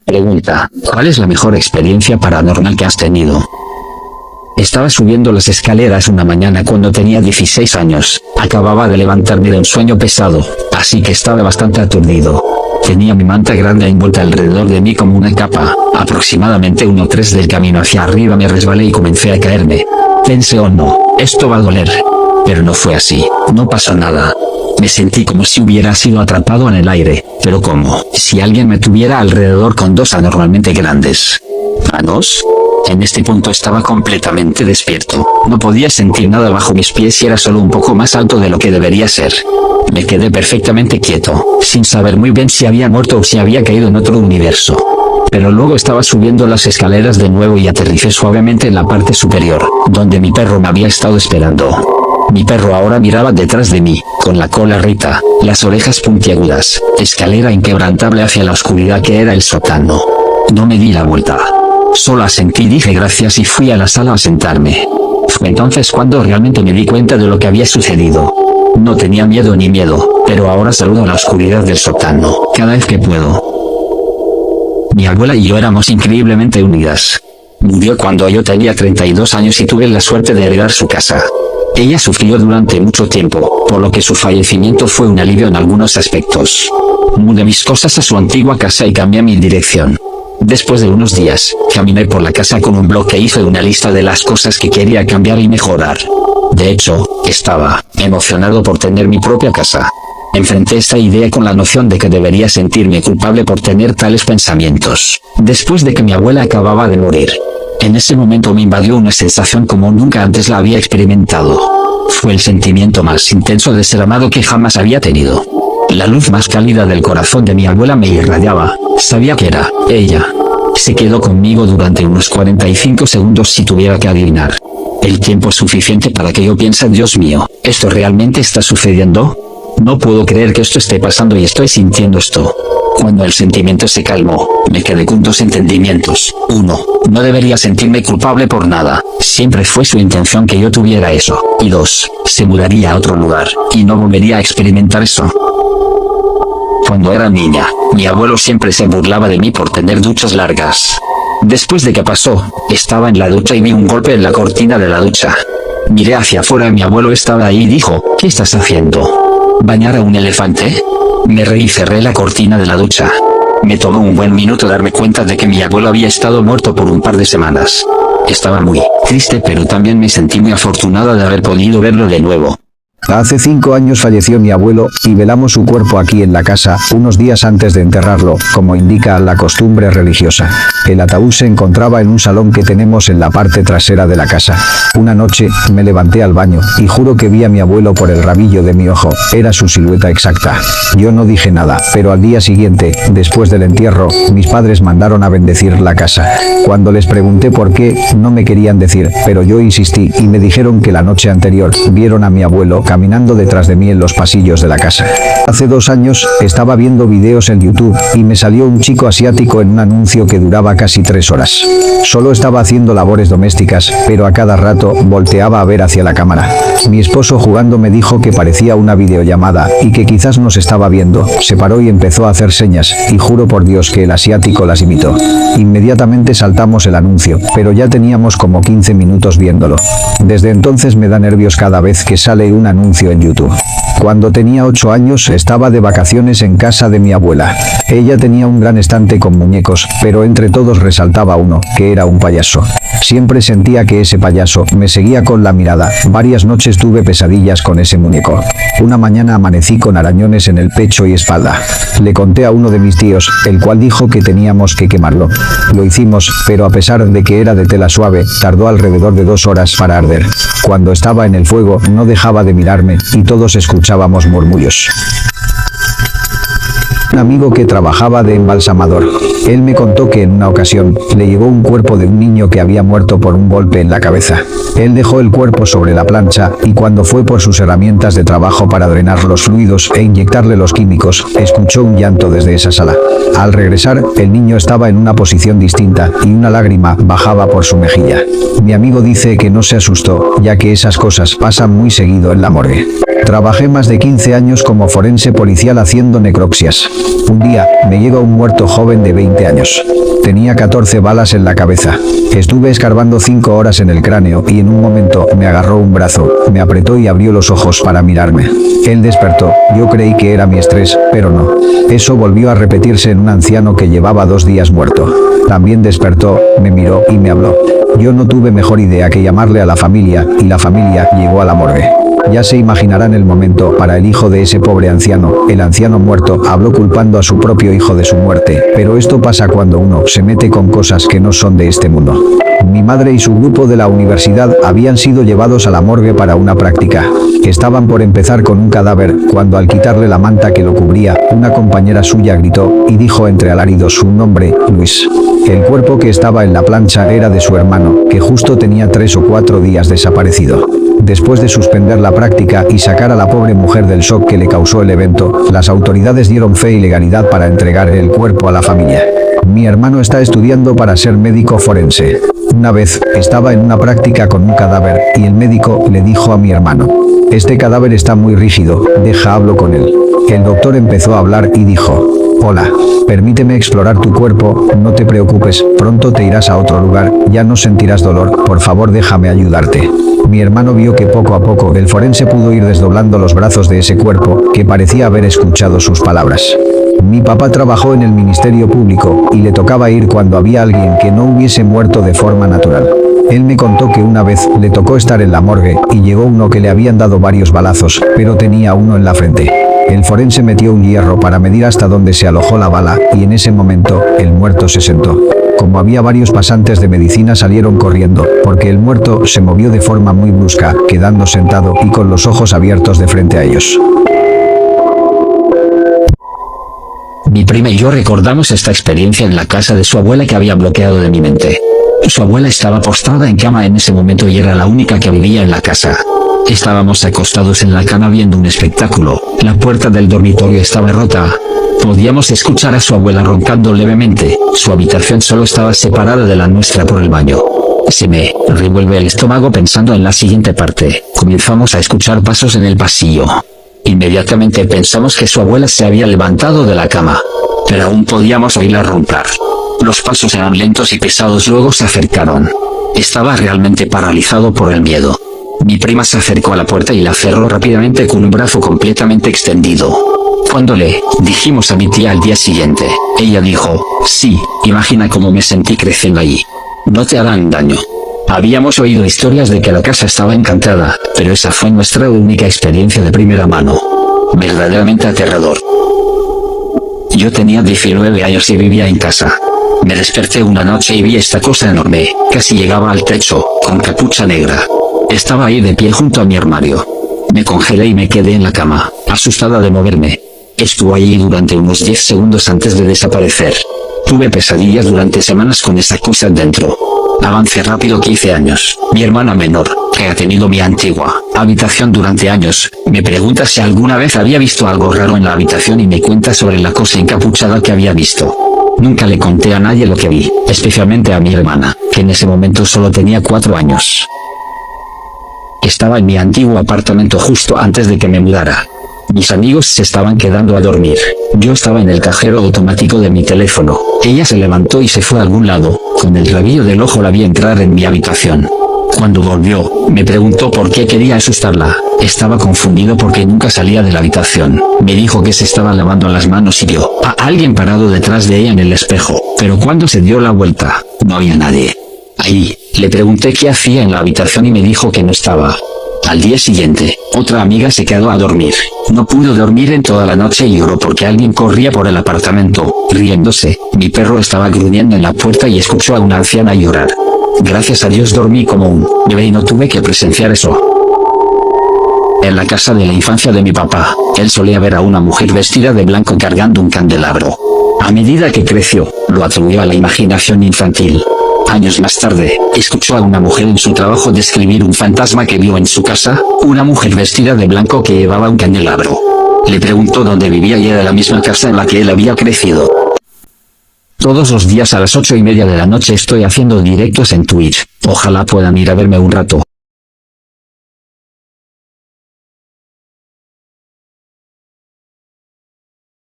Pregunta: ¿cuál es la mejor experiencia paranormal que has tenido? Estaba subiendo las escaleras una mañana cuando tenía 16 años. Acababa de levantarme de un sueño pesado, así que estaba bastante aturdido. Tenía mi manta grande envuelta alrededor de mí como una capa. Aproximadamente 1/3 del camino hacia arriba me resbalé y comencé a caerme. Pensé: oh no, esto va a doler. Pero no fue así, no pasó nada. Me sentí como si hubiera sido atrapado en el aire. ¿Pero cómo? Si alguien me tuviera alrededor con dos anormalmente grandes manos. En este punto estaba completamente despierto. No podía sentir nada bajo mis pies y era solo un poco más alto de lo que debería ser. Me quedé perfectamente quieto, sin saber muy bien si había muerto o si había caído en otro universo. Pero luego estaba subiendo las escaleras de nuevo y aterricé suavemente en la parte superior, donde mi perro me había estado esperando. Mi perro ahora miraba detrás de mí, con la cola recta, las orejas puntiagudas, escalera inquebrantable hacia la oscuridad que era el sótano. No me di la vuelta. Solo asentí, dije gracias y fui a la sala a sentarme. Fue entonces cuando realmente me di cuenta de lo que había sucedido. No tenía miedo ni miedo, pero ahora saludo a la oscuridad del sótano, cada vez que puedo. Mi abuela y yo éramos increíblemente unidas. Murió cuando yo tenía 32 años y tuve la suerte de heredar su casa. Ella sufrió durante mucho tiempo, por lo que su fallecimiento fue un alivio en algunos aspectos. Mudé mis cosas a su antigua casa y cambié mi dirección. Después de unos días, caminé por la casa con un bloque e hice una lista de las cosas que quería cambiar y mejorar. De hecho, estaba emocionado por tener mi propia casa. Enfrenté esta idea con la noción de que debería sentirme culpable por tener tales pensamientos, después de que mi abuela acababa de morir. En ese momento me invadió una sensación como nunca antes la había experimentado. Fue el sentimiento más intenso de ser amado que jamás había tenido. La luz más cálida del corazón de mi abuela me irradiaba. Sabía que era ella. Se quedó conmigo durante unos 45 segundos si tuviera que adivinar. El tiempo suficiente para que yo piense: Dios mío, ¿esto realmente está sucediendo? No puedo creer que esto esté pasando y estoy sintiendo esto. Cuando el sentimiento se calmó, me quedé con dos entendimientos. 1. No debería sentirme culpable por nada. Siempre fue su intención que yo tuviera eso. Y 2. Se mudaría a otro lugar, y no volvería a experimentar eso. Cuando era niña, mi abuelo siempre se burlaba de mí por tener duchas largas. Después de que pasó, estaba en la ducha y vi un golpe en la cortina de la ducha. Miré hacia afuera y mi abuelo estaba ahí y dijo: ¿qué estás haciendo? ¿Bañar a un elefante? Me reí y cerré la cortina de la ducha. Me tomó un buen minuto darme cuenta de que mi abuelo había estado muerto por un par de semanas. Estaba muy triste, pero también me sentí muy afortunada de haber podido verlo de nuevo. Hace 5 años falleció mi abuelo, y velamos su cuerpo aquí en la casa, unos días antes de enterrarlo, como indica la costumbre religiosa. El ataúd se encontraba en un salón que tenemos en la parte trasera de la casa. Una noche, me levanté al baño, y juro que vi a mi abuelo por el rabillo de mi ojo. Era su silueta exacta. Yo no dije nada, pero al día siguiente, después del entierro, mis padres mandaron a bendecir la casa. Cuando les pregunté por qué, no me querían decir, pero yo insistí, y me dijeron que la noche anterior, vieron a mi abuelo caminando detrás de mí en los pasillos de la casa. Hace 2 años, estaba viendo videos en YouTube, y me salió un chico asiático en un anuncio que duraba casi 3 horas. Solo estaba haciendo labores domésticas, pero a cada rato, volteaba a ver hacia la cámara. Mi esposo jugando me dijo que parecía una videollamada, y que quizás nos estaba viendo. Se paró y empezó a hacer señas, y juro por Dios que el asiático las imitó. Inmediatamente saltamos el anuncio, pero ya teníamos como 15 minutos viéndolo. Desde entonces me da nervios cada vez que sale un anuncio en YouTube. Cuando tenía 8 años estaba de vacaciones en casa de mi abuela. Ella tenía un gran estante con muñecos, pero entre todos resaltaba uno, que era un payaso. Siempre sentía que ese payaso me seguía con la mirada. Varias noches tuve pesadillas con ese muñeco. Una mañana amanecí con arañones en el pecho y espalda. Le conté a uno de mis tíos, el cual dijo que teníamos que quemarlo. Lo hicimos, pero a pesar de que era de tela suave, tardó alrededor de 2 horas para arder. Cuando estaba en el fuego, no dejaba de mirarme, y todos escuchábamos murmullos. Un amigo que trabajaba de embalsamador. Él me contó que en una ocasión, le llevó un cuerpo de un niño que había muerto por un golpe en la cabeza. Él dejó el cuerpo sobre la plancha, y cuando fue por sus herramientas de trabajo para drenar los fluidos e inyectarle los químicos, escuchó un llanto desde esa sala. Al regresar, el niño estaba en una posición distinta, y una lágrima bajaba por su mejilla. Mi amigo dice que no se asustó, ya que esas cosas pasan muy seguido en la morgue. Trabajé más de 15 años como forense policial haciendo necropsias. Un día, me llega un muerto joven de 20 años. Tenía 14 balas en la cabeza. Estuve escarbando 5 horas en el cráneo y en un momento me agarró un brazo, me apretó y abrió los ojos para mirarme. Él despertó, yo creí que era mi estrés, pero no. Eso volvió a repetirse en un anciano que llevaba 2 días muerto. También despertó, me miró y me habló. Yo no tuve mejor idea que llamarle a la familia y la familia llegó a la morgue. Ya se imaginarán el momento para el hijo de ese pobre anciano. El anciano muerto habló culpando a su propio hijo de su muerte, pero esto pasa cuando uno se mete con cosas que no son de este mundo. Mi madre y su grupo de la universidad habían sido llevados a la morgue para una práctica. Estaban por empezar con un cadáver, cuando al quitarle la manta que lo cubría, una compañera suya gritó y dijo entre alaridos su nombre, Luis. El cuerpo que estaba en la plancha era de su hermano, que justo tenía 3 o 4 días desaparecido. Después de suspender la práctica y sacar a la pobre mujer del shock que le causó el evento, las autoridades dieron fe y legalidad para entregar el cuerpo a la familia. Mi hermano está estudiando para ser médico forense. Una vez, estaba en una práctica con un cadáver, y el médico le dijo a mi hermano: este cadáver está muy rígido, hablo con él. El doctor empezó a hablar y dijo: hola, permíteme explorar tu cuerpo, no te preocupes, pronto te irás a otro lugar, ya no sentirás dolor, por favor déjame ayudarte. Mi hermano vio que poco a poco el forense pudo ir desdoblando los brazos de ese cuerpo, que parecía haber escuchado sus palabras. Mi papá trabajó en el Ministerio Público, y le tocaba ir cuando había alguien que no hubiese muerto de forma natural. Él me contó que una vez le tocó estar en la morgue, y llegó uno que le habían dado varios balazos, pero tenía uno en la frente. El forense metió un hierro para medir hasta dónde se alojó la bala, y en ese momento, el muerto se sentó. Como había varios pasantes de medicina salieron corriendo, porque el muerto se movió de forma muy brusca, quedando sentado y con los ojos abiertos de frente a ellos. Mi prima y yo recordamos esta experiencia en la casa de su abuela que había bloqueado de mi mente. Su abuela estaba postrada en cama en ese momento y era la única que vivía en la casa. Estábamos acostados en la cama viendo un espectáculo. La puerta del dormitorio estaba rota. Podíamos escuchar a su abuela roncando levemente. Su habitación solo estaba separada de la nuestra por el baño. Se me revuelve el estómago pensando en la siguiente parte. Comenzamos a escuchar pasos en el pasillo. Inmediatamente pensamos que su abuela se había levantado de la cama, pero aún podíamos oírla roncar. Los pasos eran lentos y pesados, luego se acercaron. Estaba realmente paralizado por el miedo. Mi prima se acercó a la puerta y la cerró rápidamente con un brazo completamente extendido. Cuando le dijimos a mi tía al día siguiente, ella dijo: sí, imagina cómo me sentí creciendo allí. No te harán daño. Habíamos oído historias de que la casa estaba encantada, pero esa fue nuestra única experiencia de primera mano. Verdaderamente aterrador. Yo tenía 19 años y vivía en casa. Me desperté una noche y vi esta cosa enorme, casi llegaba al techo, con capucha negra. Estaba ahí de pie junto a mi armario. Me congelé y me quedé en la cama, asustada de moverme. Estuvo allí durante unos 10 segundos antes de desaparecer. Tuve pesadillas durante semanas con esa cosa dentro. Avancé rápido 15 años. Mi hermana menor, que ha tenido mi antigua habitación durante años, me pregunta si alguna vez había visto algo raro en la habitación y me cuenta sobre la cosa encapuchada que había visto. Nunca le conté a nadie lo que vi, especialmente a mi hermana, que en ese momento solo tenía 4 años. Estaba en mi antiguo apartamento justo antes de que me mudara. Mis amigos se estaban quedando a dormir. Yo estaba en el cajero automático de mi teléfono. Ella se levantó y se fue a algún lado. Con el rabillo del ojo la vi entrar en mi habitación. Cuando volvió, me preguntó por qué quería asustarla. Estaba confundido porque nunca salía de la habitación. Me dijo que se estaba lavando las manos y vio a alguien parado detrás de ella en el espejo. Pero cuando se dio la vuelta, no había nadie. Ahí, le pregunté qué hacía en la habitación y me dijo que no estaba. Al día siguiente, otra amiga se quedó a dormir. No pudo dormir en toda la noche y lloró porque alguien corría por el apartamento, riéndose. Mi perro estaba gruñendo en la puerta y escuchó a una anciana llorar. Gracias a Dios dormí como un bebé y no tuve que presenciar eso. En la casa de la infancia de mi papá, él solía ver a una mujer vestida de blanco cargando un candelabro. A medida que creció, lo atribuyó a la imaginación infantil. Años más tarde, escuchó a una mujer en su trabajo describir un fantasma que vio en su casa, una mujer vestida de blanco que llevaba un candelabro. Le preguntó dónde vivía y era la misma casa en la que él había crecido. Todos los días a las 8:30 de la noche estoy haciendo directos en Twitch. Ojalá puedan ir a verme un rato.